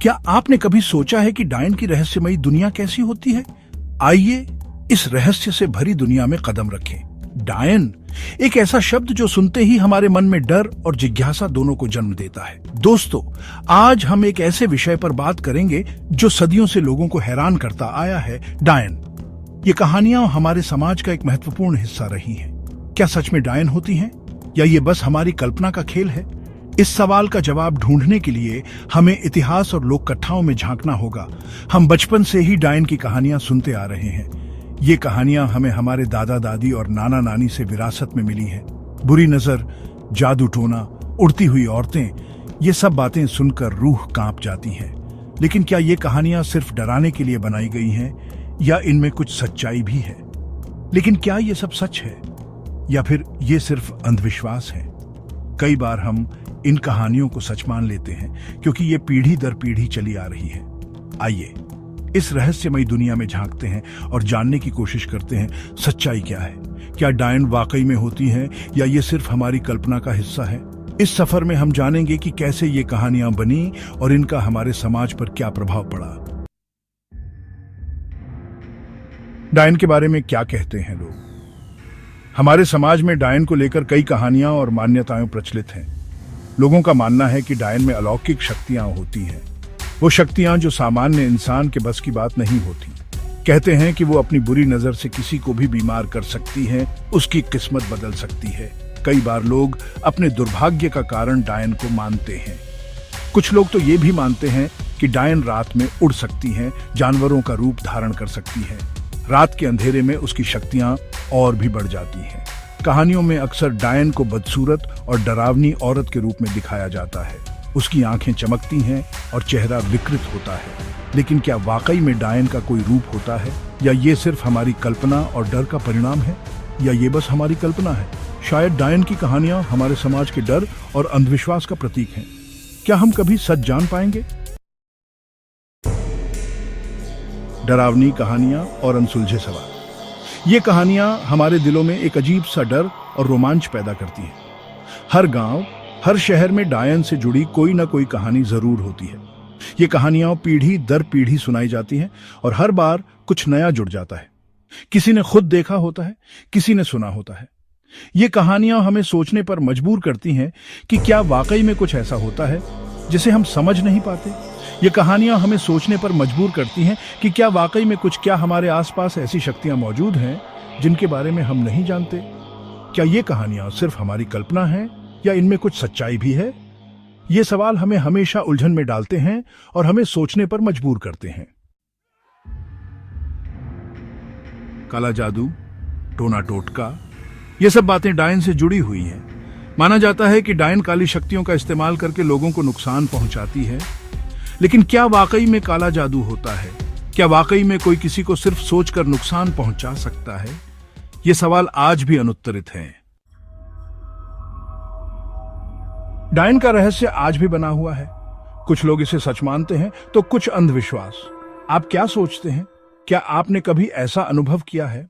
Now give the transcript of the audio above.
क्या आपने कभी सोचा है कि डायन की रहस्यमयी दुनिया कैसी होती है? आइए इस रहस्य से भरी दुनिया में कदम रखें। डायन एक ऐसा शब्द जो सुनते ही हमारे मन में डर और जिज्ञासा दोनों को जन्म देता है। दोस्तों, आज हम एक ऐसे विषय पर बात करेंगे जो सदियों से लोगों को हैरान करता आया है, डायन। ये कहानियां हमारे समाज का एक महत्वपूर्ण हिस्सा रही हैं। क्या सच में डायन होती हैं या ये बस हमारी कल्पना का खेल है? इस सवाल का जवाब ढूंढने के लिए हमें इतिहास और लोक कथाओं में झांकना होगा। हम बचपन से ही डायन की कहानियां सुनते आ रहे हैं। ये कहानियां हमें हमारे दादा दादी और नाना नानी से विरासत में मिली है। बुरी नजर, जादू टोना, उड़ती हुई औरतें, ये सब बातें सुनकर रूह कांप जाती है। लेकिन क्या ये कहानियां सिर्फ डराने के लिए बनाई गई हैं या इनमें कुछ सच्चाई भी है? लेकिन क्या ये सब सच है या फिर ये सिर्फ अंधविश्वास है? कई बार हम इन कहानियों को सच मान लेते हैं क्योंकि ये पीढ़ी दर पीढ़ी चली आ रही है। आइए इस रहस्यमयी दुनिया में झांकते हैं और जानने की कोशिश करते हैं सच्चाई क्या है। क्या डायन वाकई में होती हैं या ये सिर्फ हमारी कल्पना का हिस्सा है? इस सफर में हम जानेंगे कि कैसे ये कहानियां बनी और इनका हमारे समाज पर क्या प्रभाव पड़ा। डायन के बारे में क्या कहते हैं लोग? हमारे समाज में डायन को लेकर कई कहानियां और मान्यताएं प्रचलित हैं। लोगों का मानना है कि डायन में अलौकिक शक्तियां होती हैं, वो शक्तियां जो सामान्य इंसान के बस की बात नहीं होती। कहते हैं कि वो अपनी बुरी नजर से किसी को भी बीमार कर सकती हैं, उसकी किस्मत बदल सकती है। कई बार लोग अपने दुर्भाग्य का कारण डायन को मानते हैं। कुछ लोग तो ये भी मानते हैं कि डायन रात में उड़ सकती हैं, जानवरों का रूप धारण कर सकती है। रात के अंधेरे में उसकी शक्तियां और भी बढ़ जाती हैं। कहानियों में अक्सर डायन को बदसूरत और डरावनी औरत के रूप में दिखाया जाता है। उसकी आंखें चमकती हैं और चेहरा विकृत होता है। लेकिन क्या वाकई में डायन का कोई रूप होता है या ये सिर्फ हमारी कल्पना और डर का परिणाम है? या ये बस हमारी कल्पना है? शायद डायन की कहानियां हमारे समाज के डर और अंधविश्वास का प्रतीक हैं। क्या हम कभी सच जान पाएंगे? डरावनी कहानियां और अनसुलझे सवाल। ये कहानियां हमारे दिलों में एक अजीब सा डर और रोमांच पैदा करती हैं। हर गांव, हर शहर में डायन से जुड़ी कोई ना कोई कहानी जरूर होती है। ये कहानियां पीढ़ी दर पीढ़ी सुनाई जाती हैं और हर बार कुछ नया जुड़ जाता है। किसी ने खुद देखा होता है, किसी ने सुना होता है। ये कहानियां हमें सोचने पर मजबूर करती हैं कि क्या वाकई में कुछ ऐसा होता है जिसे हम समझ नहीं पाते। ये कहानियां हमें सोचने पर मजबूर करती हैं कि क्या वाकई में क्या हमारे आसपास ऐसी शक्तियां मौजूद हैं जिनके बारे में हम नहीं जानते। क्या ये कहानियां सिर्फ हमारी कल्पना हैं या इनमें कुछ सच्चाई भी है? ये सवाल हमें हमेशा उलझन में डालते हैं और हमें सोचने पर मजबूर करते हैं। काला जादू, टोना टोटका, ये सब बातें डायन से जुड़ी हुई हैं। माना जाता है कि डायन काली शक्तियों का इस्तेमाल करके लोगों को नुकसान पहुंचाती है। लेकिन क्या वाकई में काला जादू होता है? क्या वाकई में कोई किसी को सिर्फ सोचकर नुकसान पहुंचा सकता है? ये सवाल आज भी अनुत्तरित हैं। डायन का रहस्य आज भी बना हुआ है। कुछ लोग इसे सच मानते हैं तो कुछ अंधविश्वास। आप क्या सोचते हैं? क्या आपने कभी ऐसा अनुभव किया है?